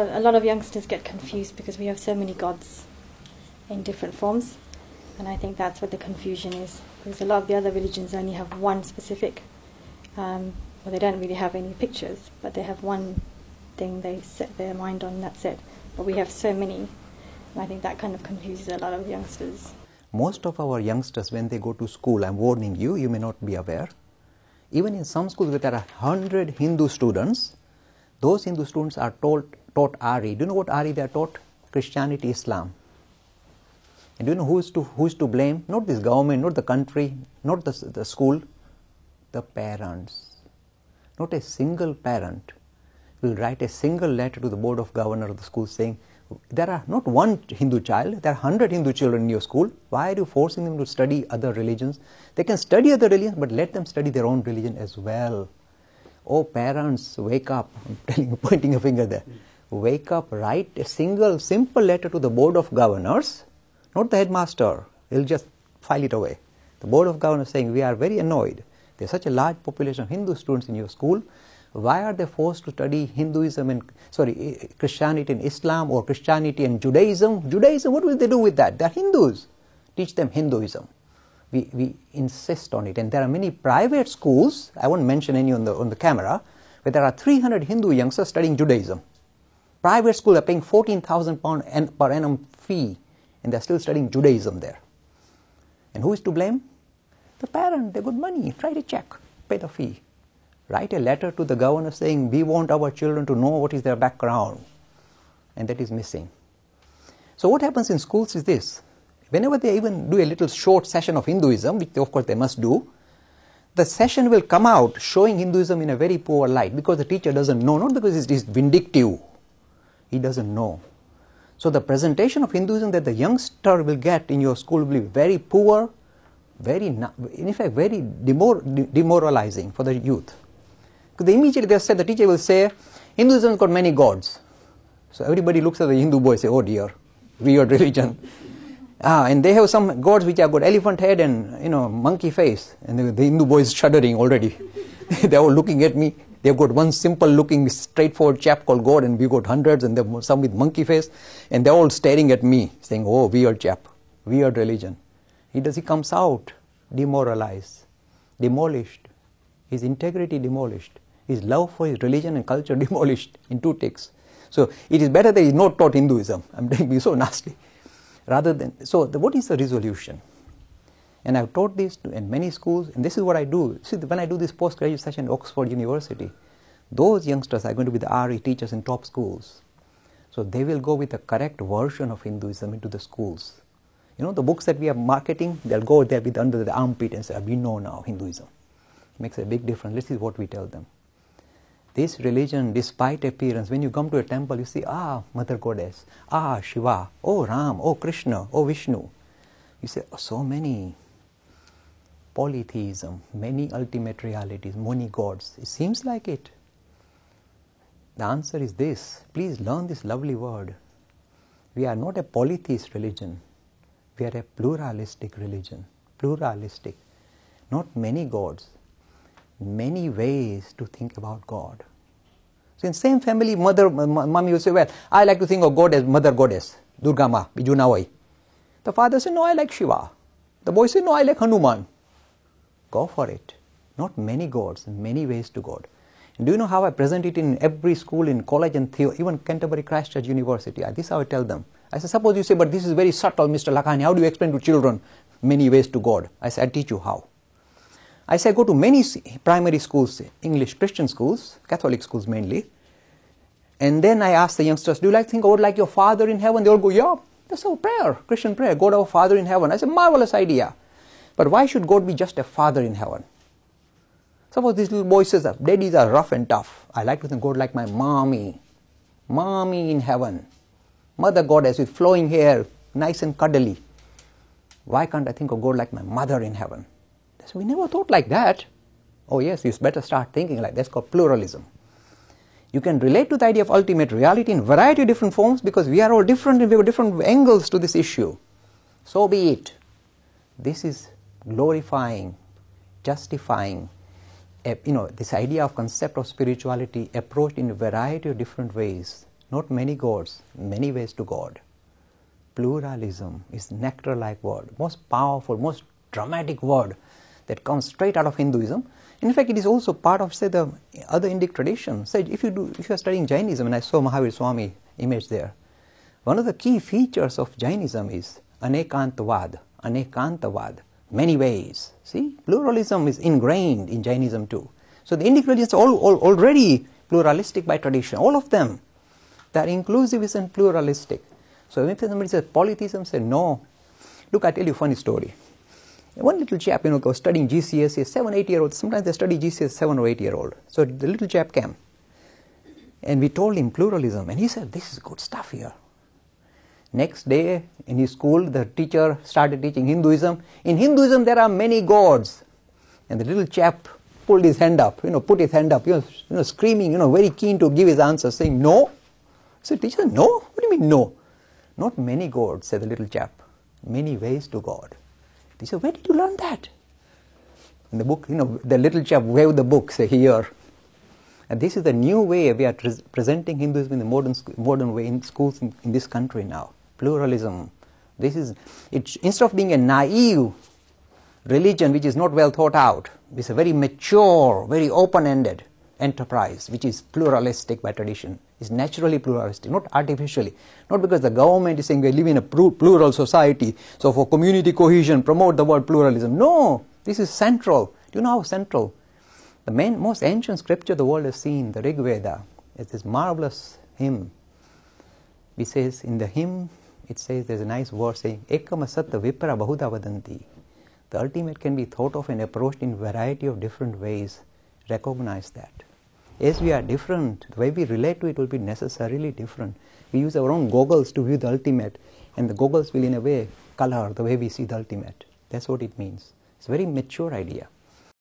a lot of youngsters get confused because we have so many gods in different forms, and I think that's what the confusion is, because a lot of the other religions only have one specific, well, they don't really have any pictures, but they have one thing they set their mind on, and that's it. But we have so many, and I think that kind of confuses a lot of youngsters. Most of our youngsters, when they go to school, I'm warning you, you may not be aware, even in some schools where there are 100 Hindu students, those Hindu students are taught Ari. Do you know what Ari they are taught? Christianity, Islam. And do you know who is to blame? Not this government, not the country, not the school, the parents. Not a single parent will write a single letter to the board of governors of the school saying, there are not one Hindu child, there are 100 Hindu children in your school. Why are you forcing them to study other religions? They can study other religions, but let them study their own religion as well. Oh, parents, wake up. I'm telling you, pointing a finger there. Wake up, write a single, simple letter to the board of governors, not the headmaster. He'll just file it away. The board of governors saying, we are very annoyed. There's such a large population of Hindu students in your school. Why are they forced to study Christianity and Islam, or Christianity and Judaism? Judaism, what will they do with that? They're Hindus. Teach them Hinduism. We insist on it. And there are many private schools, I won't mention any on the camera, where there are 300 Hindu youngsters studying Judaism. Private schools are paying £14,000 per annum fee, and they're still studying Judaism there. And who is to blame? The parent. They got money. Write a check. Pay the fee. Write a letter to the governor saying, we want our children to know what is their background. And that is missing. So what happens in schools is this. Whenever they even do a little short session of Hinduism, which of course they must do, the session will come out showing Hinduism in a very poor light, because the teacher doesn't know, not because it is vindictive. He doesn't know. So the presentation of Hinduism that the youngster will get in your school will be very poor, in fact very demoralizing for the youth. Because immediately the teacher will say, Hinduism has got many gods. So everybody looks at the Hindu boy and says, oh dear, weird religion. And they have some gods which have got elephant head and monkey face. And the Hindu boy is shuddering already. They're all looking at me. They've got one simple looking straightforward chap called God, and we've got hundreds, and there's some with monkey face. And they're all staring at me saying, oh, weird chap, weird religion. He comes out demoralized, demolished, his integrity demolished, his love for his religion and culture demolished in 2 ticks. So it is better that he is not taught Hinduism. I'm telling you, so nasty. What is the resolution? And I've taught this in many schools, and this is what I do. See, when I do this postgraduate session at Oxford University, those youngsters are going to be the RE teachers in top schools. So they will go with the correct version of Hinduism into the schools. The books that we are marketing, they'll go there with under the armpit and say, we know now Hinduism. It makes a big difference. This is what we tell them. This religion, despite appearance, when you come to a temple, you see, Mother Goddess, Shiva, oh Ram, oh Krishna, oh Vishnu. You say, so many. Polytheism, many ultimate realities, many gods. It seems like it. The answer is this. Please learn this lovely word. We are not a polytheist religion. We are a pluralistic religion. Pluralistic. Not many gods. Many ways to think about God. So in same family, mommy will say, well, I like to think of God as Mother Goddess, Durga Ma, Bijunawai. The father said, no, I like Shiva. The boy said, no, I like Hanuman. Go for it. Not many gods, many ways to God. And do you know how I present it in every school, in college and even Canterbury Christ Church University? This is how I tell them. I say, suppose you say, but this is very subtle, Mr. Lakhani. How do you explain to children many ways to God? I say, I'll teach you how. I say, go to many primary schools, English Christian schools, Catholic schools mainly. And then I ask the youngsters, do you think God like your Father in heaven? They all go, yeah, that's our prayer, Christian prayer, God our Father in heaven. I say, marvelous idea. But why should God be just a father in heaven? Suppose this little boy says, daddies are rough and tough. I like to think God like my mommy. Mommy in heaven. Mother Goddess with flowing hair, nice and cuddly. Why can't I think of God like my mother in heaven? We never thought like that. Oh yes, you better start thinking like that. That's called pluralism. You can relate to the idea of ultimate reality in variety of different forms, because we are all different and we have different angles to this issue. So be it. This is glorifying, justifying, this idea of concept of spirituality approached in a variety of different ways Not many gods, many ways to God. Pluralism is nectar-like word, most powerful, most dramatic word that comes straight out of Hinduism. In fact, it is also part of, say, the other Indic tradition. Say, if you are studying Jainism, and I saw Mahavir Swami image there, one of the key features of Jainism is anekantavad, many ways. See, pluralism is ingrained in Jainism too. So the Indic religions are already pluralistic by tradition, all of them. They are inclusivist and pluralistic. So when somebody says polytheism, say no. Look, I tell you a funny story. One little chap, was studying GCSE, 7, 8-year-old. Sometimes they study GCSE 7 or 8-year-old. So the little chap came, and we told him pluralism, and he said, "This is good stuff here." Next day in his school, the teacher started teaching Hinduism. In Hinduism, there are many gods, and the little chap pulled his hand up, put his hand up, screaming, very keen to give his answer, saying no. So the teacher said, "No? What do you mean no?" "Not many gods," said the little chap. "Many ways to God." He said, "Where did you learn that?" In the book, the little chap waved the book, say, "Here." And this is the new way we are presenting Hinduism in the modern way in schools in this country now. Pluralism. This is, instead of being a naive religion which is not well thought out, it's a very mature, very open-ended enterprise which is pluralistic by tradition. It's naturally pluralistic, not artificially. Not because the government is saying we live in a plural society, so for community cohesion, promote the word pluralism. No, this is central. Do you know how central? The most ancient scripture the world has seen, the Rig Veda, is this marvelous hymn. It says, in the hymn, it says, there's a nice verse saying, Ekam asatta vipra bahuda vadanti. The ultimate can be thought of and approached in a variety of different ways. Recognize that. As we are different, the way we relate to it will be necessarily different. We use our own goggles to view the ultimate, and the goggles will in a way color the way we see the ultimate. That's what it means. It's a very mature idea.